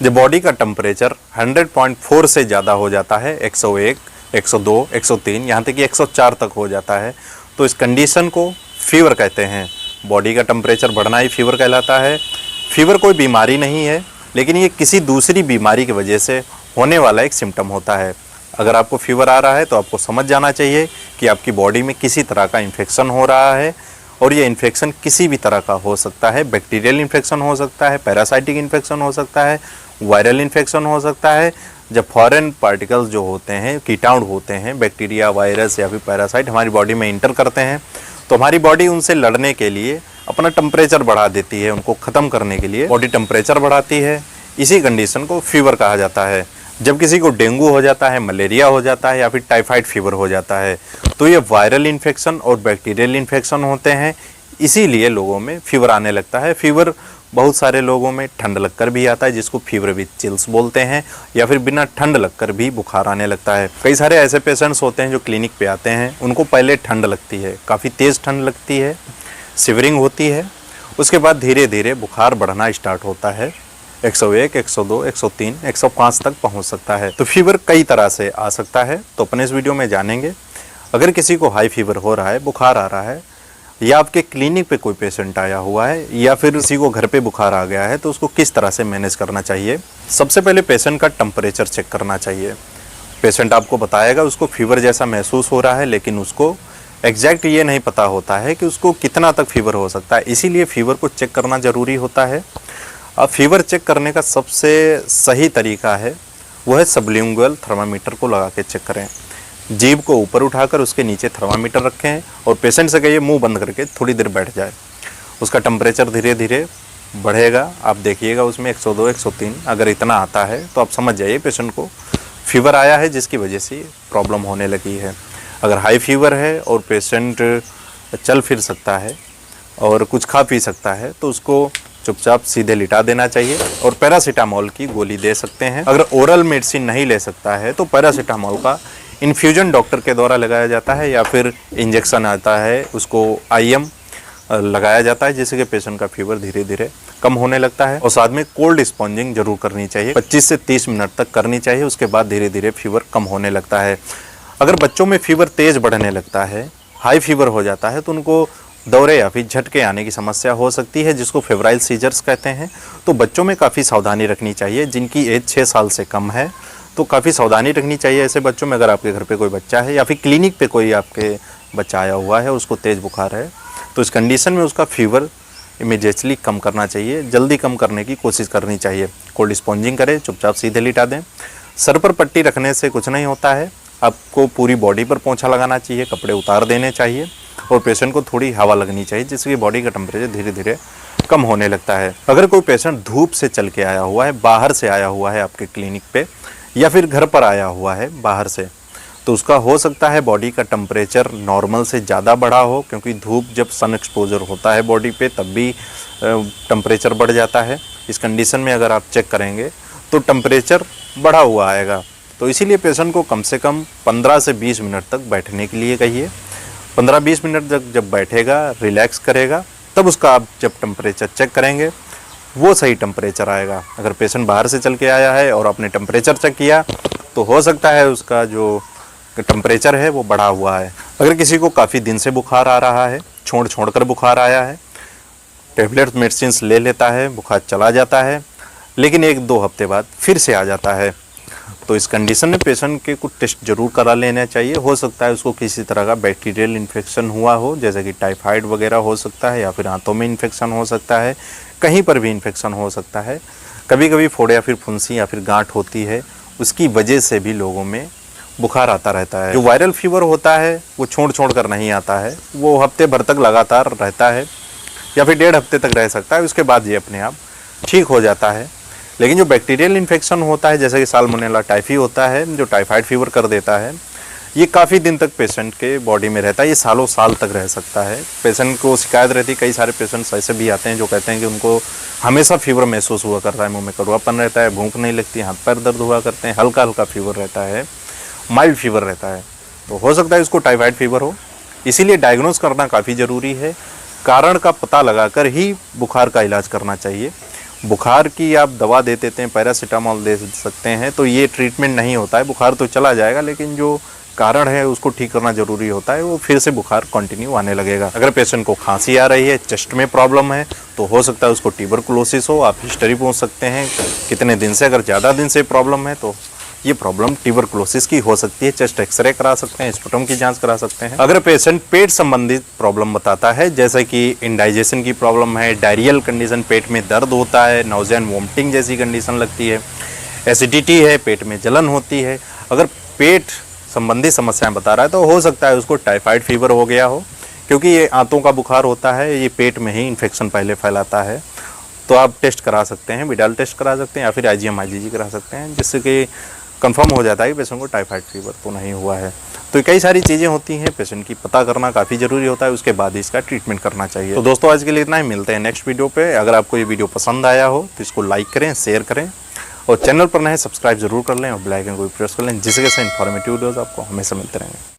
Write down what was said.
जब बॉडी का टेम्परेचर 100.4 से ज़्यादा हो जाता है, 101, 102, 103, यहाँ तक कि 104 तक हो जाता है, तो इस कंडीशन को फीवर कहते हैं। बॉडी का टेम्परेचर बढ़ना ही फीवर कहलाता है। फीवर कोई बीमारी नहीं है, लेकिन ये किसी दूसरी बीमारी की वजह से होने वाला एक सिम्टम होता है। अगर आपको फीवर आ रहा है तो आपको समझ जाना चाहिए कि आपकी बॉडी में किसी तरह का इन्फेक्शन हो रहा है, और ये इन्फेक्शन किसी भी तरह का हो सकता है। बैक्टीरियल इन्फेक्शन हो सकता है, पैरासाइटिक इन्फेक्शन हो सकता है, वायरल इन्फेक्शन हो सकता है। जब फॉरेन पार्टिकल्स जो होते हैं, कीटाणु होते हैं, बैक्टीरिया, वायरस या फिर पैरासाइट हमारी बॉडी में इंटर करते हैं, तो हमारी बॉडी उनसे लड़ने के लिए अपना टेम्परेचर बढ़ा देती है। उनको ख़त्म करने के लिए बॉडी टेम्परेचर बढ़ाती है। इसी कंडीशन को फीवर कहा जाता है। जब किसी को डेंगू हो जाता है, मलेरिया हो जाता है या फिर टाइफाइड फीवर हो जाता है, तो ये वायरल इन्फेक्शन और बैक्टीरियल इन्फेक्शन होते हैं, इसीलिए लोगों में फीवर आने लगता है। फीवर बहुत सारे लोगों में ठंड लगकर भी आता है, जिसको फीवर विद चिल्स बोलते हैं, या फिर बिना ठंड लगकर भी बुखार आने लगता है। कई सारे ऐसे पेशेंट्स होते हैं जो क्लिनिक पे आते हैं, उनको पहले ठंड लगती है, काफ़ी तेज़ ठंड लगती है, शिवरिंग होती है, उसके बाद धीरे धीरे बुखार बढ़ना स्टार्ट होता है। 101, 102, 103, 105 तक पहुंच सकता है। तो फीवर कई तरह से आ सकता है, तो अपने इस वीडियो में जानेंगे। अगर किसी को हाई फीवर हो रहा है, बुखार आ रहा है, या आपके क्लिनिक पे कोई पेशेंट आया हुआ है, या फिर किसी को घर पे बुखार आ गया है, तो उसको किस तरह से मैनेज करना चाहिए। सबसे पहले पेशेंट का टेम्परेचर चेक करना चाहिए। पेशेंट आपको बताएगा उसको फीवर जैसा महसूस हो रहा है, लेकिन उसको एग्जैक्ट ये नहीं पता होता है कि उसको कितना तक फीवर हो सकता है, इसीलिए फीवर को चेक करना ज़रूरी होता है। अब फीवर चेक करने का सबसे सही तरीका है वो है सबलिंगुअल थर्मामीटर को लगा के चेक करें। जीभ को ऊपर उठाकर उसके नीचे थर्मामीटर रखें और पेशेंट से कहिए मुंह बंद करके थोड़ी देर बैठ जाए। उसका टेम्परेचर धीरे धीरे बढ़ेगा, आप देखिएगा उसमें 102, 103 अगर इतना आता है तो आप समझ जाइए पेशेंट को फीवर आया है, जिसकी वजह से प्रॉब्लम होने लगी है। अगर हाई फीवर है और पेशेंट चल फिर सकता है और कुछ खा पी सकता है, तो उसको चुपचाप सीधे लिटा देना चाहिए और पैरासीटामोल की गोली दे सकते हैं। अगर ओरल मेडिसिन नहीं ले सकता है तो पैरासीटामोल का इन्फ्यूजन डॉक्टर के द्वारा लगाया जाता है, या फिर इंजेक्शन आता है उसको IM लगाया जाता है, जिससे कि पेशेंट का फीवर धीरे धीरे कम होने लगता है। और साथ में कोल्ड स्पॉन्जिंग जरूर करनी चाहिए, 25 से 30 मिनट तक करनी चाहिए, उसके बाद धीरे धीरे फीवर कम होने लगता है। अगर बच्चों में फीवर तेज़ बढ़ने लगता है, हाई फीवर हो जाता है, तो उनको दौरे या फिर झटके आने की समस्या हो सकती है, जिसको फेब्राइल सीजर्स कहते हैं। तो बच्चों में काफ़ी सावधानी रखनी चाहिए। जिनकी एज 6 साल से कम है तो काफ़ी सावधानी रखनी चाहिए ऐसे बच्चों में। अगर आपके घर पे कोई बच्चा है या फिर क्लिनिक पे कोई आपके बच्चा आया हुआ है, उसको तेज़ बुखार है, तो इस कंडीशन में उसका फीवर इमीडिएटली कम करना चाहिए, जल्दी कम करने की कोशिश करनी चाहिए। कोल्ड स्पॉन्जिंग करें, चुपचाप सीधे लिटा दें। सर पर पट्टी रखने से कुछ नहीं होता है, आपको पूरी बॉडी पर पोंछा लगाना चाहिए, कपड़े उतार देने चाहिए और पेशेंट को थोड़ी हवा लगनी चाहिए, जिससे कि बॉडी का टेम्परेचर धीरे धीरे कम होने लगता है। अगर कोई पेशेंट धूप से चल के आया हुआ है, बाहर से आया हुआ है आपके क्लिनिक पे, या फिर घर पर आया हुआ है बाहर से, तो उसका हो सकता है बॉडी का टेम्परेचर नॉर्मल से ज़्यादा बढ़ा हो, क्योंकि धूप जब सन एक्सपोजर होता है बॉडी पे तब भी टेम्परेचर बढ़ जाता है। इस कंडीशन में अगर आप चेक करेंगे तो टेम्परेचर बढ़ा हुआ आएगा। तो इसीलिए पेशेंट को कम से कम 15 से 20 मिनट तक बैठने के लिए कहिए। 15-20 मिनट तक जब बैठेगा, रिलैक्स करेगा, तब उसका आप जब टेम्परेचर चेक करेंगे वो सही टेम्परेचर आएगा। अगर पेशेंट बाहर से चल के आया है और आपने टेम्परेचर चेक किया तो हो सकता है उसका जो टेम्परेचर है वो बढ़ा हुआ है। अगर किसी को काफ़ी दिन से बुखार आ रहा है, छोड़ कर बुखार आया है, टेबलेट मेडिसिन ले लेता है, बुखार चला जाता है, लेकिन 1-2 हफ्ते बाद फिर से आ जाता है, तो इस कंडीशन में पेशेंट के कुछ टेस्ट जरूर करा लेना चाहिए। हो सकता है उसको किसी तरह का बैक्टीरियल इन्फेक्शन हुआ हो, जैसे कि टाइफाइड वगैरह हो सकता है, या फिर आंतों में इन्फेक्शन हो सकता है, कहीं पर भी इन्फेक्शन हो सकता है। कभी कभी फोड़े या फिर फुंसी या फिर गांठ होती है, उसकी वजह से भी लोगों में बुखार आता रहता है। जो वायरल फीवर होता है वो छोड़ कर नहीं आता है, वो हफ्ते भर तक लगातार रहता है या फिर 1.5 हफ्ते तक रह सकता है, उसके बाद ये अपने आप ठीक हो जाता है। लेकिन जो बैक्टीरियल इन्फेक्शन होता है, जैसे कि साल्मोनेला टाइफी होता है, जो टाइफाइड फीवर कर देता है, ये काफ़ी दिन तक पेशेंट के बॉडी में रहता है, ये सालों साल तक रह सकता है। पेशेंट को शिकायत रहती है, कई सारे पेशेंट्स ऐसे भी आते हैं जो कहते हैं कि उनको हमेशा फीवर महसूस हुआ करता है, मुंह में कड़वापन रहता है, भूख नहीं लगती, हाथ पैर दर्द हुआ करते हैं, हल्का हल्का फीवर रहता है, माइल्ड फीवर रहता है। तो हो सकता है इसको टाइफाइड फीवर हो, इसीलिए डायग्नोज करना काफ़ी ज़रूरी है। कारण का पता लगाकर ही बुखार का इलाज करना चाहिए। बुखार की आप दवा दे देते हैं, पैरासीटामोल दे सकते हैं, तो ये ट्रीटमेंट नहीं होता है। बुखार तो चला जाएगा, लेकिन जो कारण है उसको ठीक करना जरूरी होता है, वो फिर से बुखार कंटिन्यू आने लगेगा। अगर पेशेंट को खांसी आ रही है, चेस्ट में प्रॉब्लम है, तो हो सकता है उसको ट्यूबरकुलोसिस हो। आप हिस्ट्री पूछ सकते हैं कितने दिन से, अगर ज़्यादा दिन से प्रॉब्लम है तो ये प्रॉब्लम ट्यूबरकुलोसिस की हो सकती है। चेस्ट एक्सरे करा सकते हैं, स्पुटम की जांच करा सकते हैं। अगर पेशेंट पेट संबंधित प्रॉब्लम बताता है, जैसे कि इंडाइजेशन की प्रॉब्लम है, डायरियल कंडीशन, पेट में दर्द होता है, नाउजिया एंड वोमिटिंग जैसी कंडीशन लगती है, एसिडिटी है, पेट में जलन होती है, अगर पेट संबंधी समस्याएं बता रहा है तो हो सकता है उसको टाइफाइड फीवर हो गया हो, क्योंकि ये आंतों का बुखार होता है, ये पेट में ही इन्फेक्शन पहले फैलाता है। तो आप टेस्ट करा सकते हैं, विडाल टेस्ट करा सकते हैं, या फिर IgM IgG करा सकते हैं, जिससे कि कंफर्म हो जाता है कि पेशेंट को टाइफाइड फीवर तो नहीं हुआ है। तो कई सारी चीज़ें होती हैं, पेशेंट की पता करना काफ़ी ज़रूरी होता है, उसके बाद ही इसका ट्रीटमेंट करना चाहिए। तो दोस्तों आज के लिए इतना ही, मिलते हैं नेक्स्ट वीडियो पे। अगर आपको ये वीडियो पसंद आया हो तो इसको लाइक करें, शेयर करें, और चैनल पर नए सब्सक्राइब जरूर कर लें और बेल आइकन को भी प्रेस कर लें, जिससे इन्फॉर्मेटिव वीडियोज़ आपको हमेशा मिलते रहेंगे।